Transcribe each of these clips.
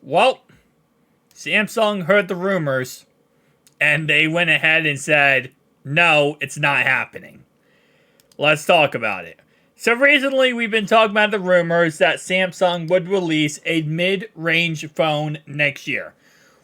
Well, Samsung heard the rumors and they went ahead and said, no, it's not happening. Let's talk about it. So recently we've been talking about the rumors that Samsung would release a mid-range phone next year.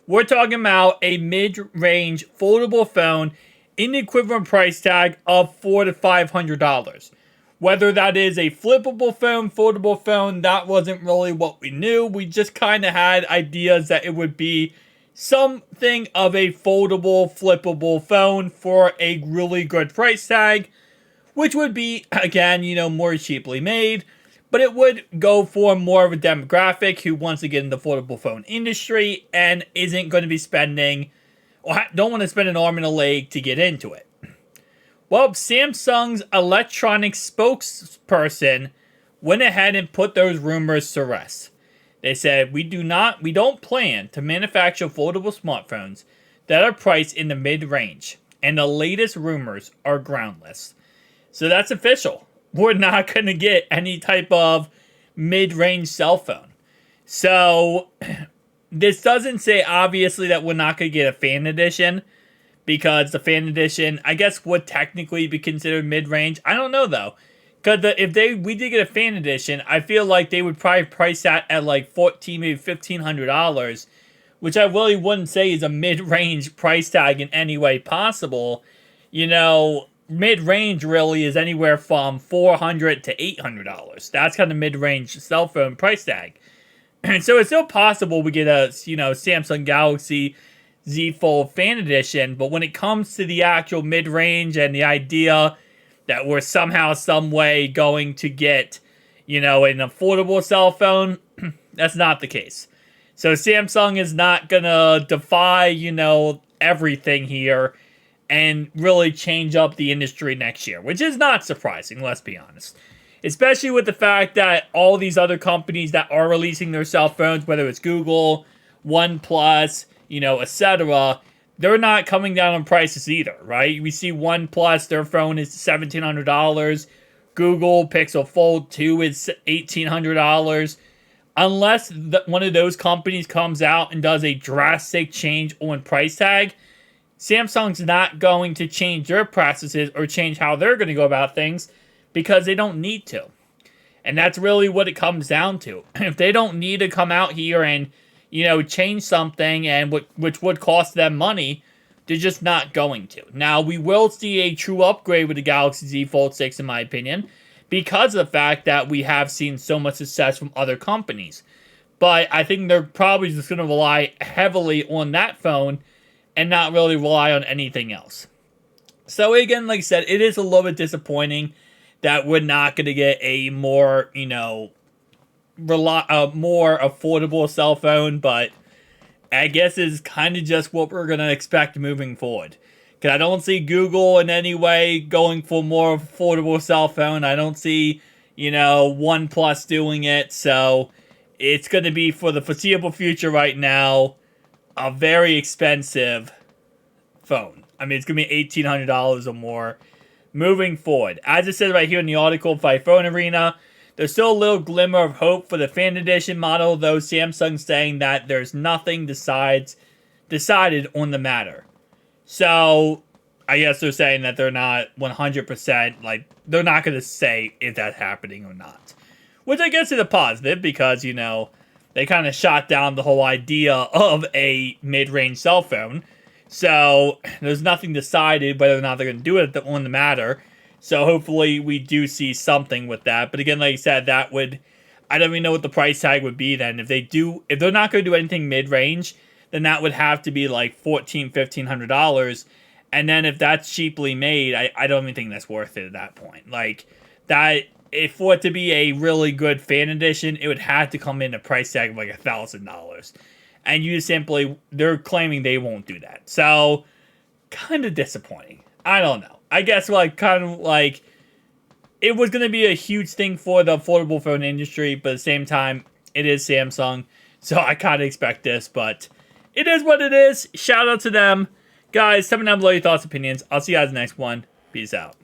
We're talking about a mid-range foldable phone in the equivalent price tag of $400 to $500. Whether that is a flippable phone, foldable phone, that wasn't really what we knew. We just kind of had ideas that it would be something of a foldable, flippable phone for a really good price tag, which would be, again, more cheaply made, but it would go for more of a demographic who wants to get in the foldable phone industry and isn't going to be spending, or don't want to spend an arm and a leg to get into it. Well, Samsung's electronics spokesperson went ahead and put those rumors to rest. They said, we don't plan to manufacture foldable smartphones that are priced in the mid-range, and the latest rumors are groundless. So that's official. We're not going to get any type of mid-range cell phone. So this doesn't say, obviously, that we're not going to get a fan edition, because the fan edition, I guess, would technically be considered mid-range. I don't know, though. Because if we did get a fan edition, I feel like they would probably price that at like $1,400, maybe $1,500, which I really wouldn't say is a mid-range price tag in any way possible. Mid-range really is anywhere from $400 to $800. That's kind of mid-range cell phone price tag. And so it's still possible we get a, Samsung Galaxy Z Fold Fan Edition, but when it comes to the actual mid-range and the idea that we're somehow, some way going to get, an affordable cell phone, that's not the case. So Samsung is not gonna defy, everything here and really change up the industry next year, which is not surprising, let's be honest. Especially with the fact that all these other companies that are releasing their cell phones, whether it's Google, OnePlus, etc., they're not coming down on prices either, right? We see OnePlus, their phone is $1,700. Google Pixel Fold 2 is $1,800. Unless one of those companies comes out and does a drastic change on price tag, Samsung's not going to change their practices or change how they're going to go about things because they don't need to. And that's really what it comes down to. If they don't need to come out here and change something and which would cost them money, they're just not going to. Now, we will see a true upgrade with the Galaxy Z Fold 6, in my opinion, because of the fact that we have seen so much success from other companies. But I think they're probably just going to rely heavily on that phone and not really rely on anything else. So again, like I said, it is a little bit disappointing that we're not going to get a more, more affordable cell phone, but I guess it's kind of just what we're going to expect moving forward. Because I don't see Google in any way going for more affordable cell phone. I don't see, OnePlus doing it. So it's going to be, for the foreseeable future right now, a very expensive phone. I mean, it's going to be $1,800 or more moving forward. As it says right here in the article by Phone Arena, there's still a little glimmer of hope for the fan edition model, though Samsung's saying that there's nothing decided on the matter. So, I guess they're saying that they're not 100%, they're not going to say if that's happening or not. Which I guess is a positive, because, they kind of shot down the whole idea of a mid-range cell phone. So, there's nothing decided whether or not they're going to do it on the matter. So hopefully we do see something with that. But again, like I said, I don't even know what the price tag would be then. If they're not going to do anything mid-range, then that would have to be like $1,400, $1,500. And then if that's cheaply made, I don't even think that's worth it at that point. If for it to be a really good fan edition, it would have to come in a price tag of like $1,000. And they're claiming they won't do that. So, kind of disappointing. I don't know. I guess it was going to be a huge thing for the affordable phone industry, but at the same time, it is Samsung, so I kind of expect this, but it is what it is. Shout out to them. Guys, tell me down below your thoughts, opinions. I'll see you guys in the next one. Peace out.